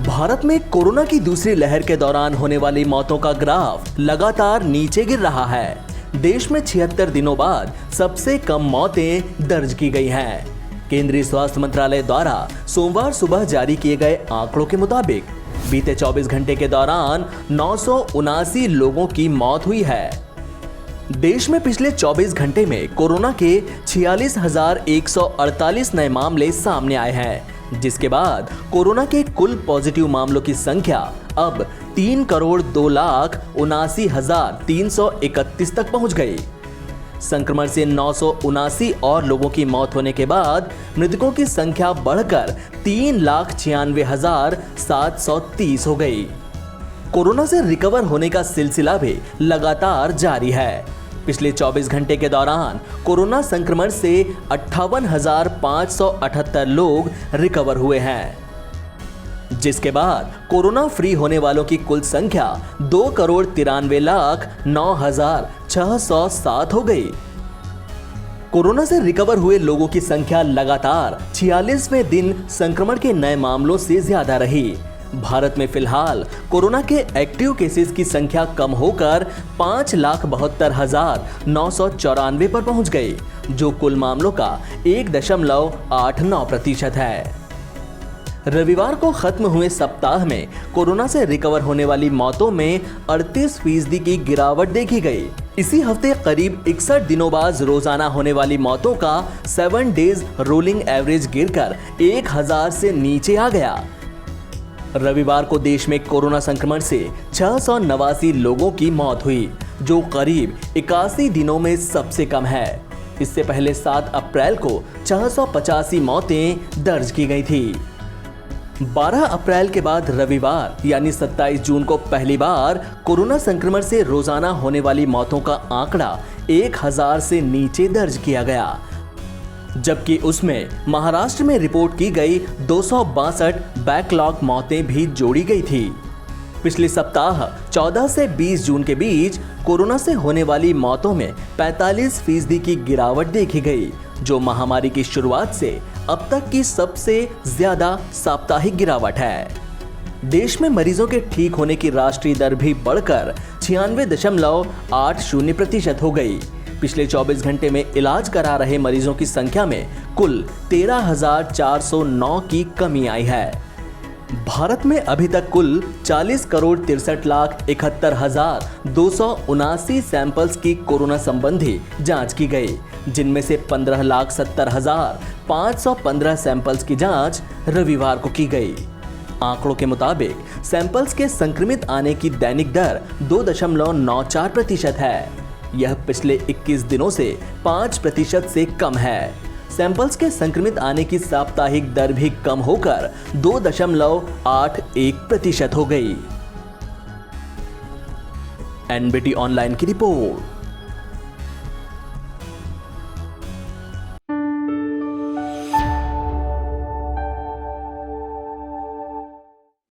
भारत में कोरोना की दूसरी लहर के दौरान होने वाली मौतों का ग्राफ लगातार नीचे गिर रहा है। देश में 76 दिनों बाद सबसे कम मौतें दर्ज की गई हैं। केंद्रीय स्वास्थ्य मंत्रालय द्वारा सोमवार सुबह जारी किए गए आंकड़ों के मुताबिक बीते 24 घंटे के दौरान 979 लोगों की मौत हुई है। देश में पिछले 24 घंटे में कोरोना के 46,148 नए मामले सामने आए हैं, जिसके बाद कोरोना के कुल पॉजिटिव मामलों की संख्या अब 3,72,79,331 तक पहुंच गई। संक्रमण से 979 और लोगों की मौत होने के बाद मृतकों की संख्या बढ़कर 3,96,730 हो गई। कोरोना से रिकवर होने का सिलसिला भी लगातार जारी है। पिछले 24 घंटे के दौरान कोरोना संक्रमण से 58,578 लोग रिकवर हुए हैं, जिसके बाद कोरोना फ्री होने वालों की कुल संख्या 2,93,09,607 हो गई। कोरोना से रिकवर हुए लोगों की संख्या लगातार 46वें दिन संक्रमण के नए मामलों से ज्यादा रही। भारत में फिलहाल कोरोना के एक्टिव केसेस की संख्या कम होकर 5,72,994 पर पहुंच गई, जो कुल मामलों का 1.89% है। रविवार को खत्म हुए सप्ताह में कोरोना से रिकवर होने वाली मौतों में 38% की गिरावट देखी गई। इसी हफ्ते करीब 61 दिनों बाद रोजाना होने वाली मौतों का 7 डेज रोलिंग एवरेज गिरकर 1000 से नीचे आ गया। रविवार को देश में कोरोना संक्रमण से 689 लोगों की मौत हुई, जो करीब 81 दिनों में सबसे कम है। इससे पहले 7 अप्रैल को 685 मौतें दर्ज की गई थी। 12 अप्रैल के बाद रविवार यानी 27 जून को पहली बार कोरोना संक्रमण से रोजाना होने वाली मौतों का आंकड़ा 1000 से नीचे दर्ज किया गया, जबकि उसमें महाराष्ट्र में रिपोर्ट की गई 262 बैकलॉग मौतें भी जोड़ी गई थी। पिछले सप्ताह 14 से 20 जून के बीच कोरोना से होने वाली मौतों में 45% की गिरावट देखी गई, जो महामारी की शुरुआत से अब तक की सबसे ज्यादा साप्ताहिक गिरावट है। देश में मरीजों के ठीक होने की राष्ट्रीय दर भी बढ़कर 96.80% हो गई। पिछले 24 घंटे में इलाज करा रहे मरीजों की संख्या में कुल 13,409 की कमी आई है। भारत में अभी तक कुल 40,63,71,279 सैंपल्स की कोरोना संबंधी जांच की गई, जिनमें से 15,70,515 सैंपल्स की जांच रविवार को की गई। आंकड़ों के मुताबिक सैंपल्स के संक्रमित आने की दैनिक दर 2.94% है। यह पिछले 21 दिनों से 5% से कम है। सैंपल्स के संक्रमित आने की साप्ताहिक दर भी कम होकर 2.81% हो गई। एनबीटी ऑनलाइन की रिपोर्ट।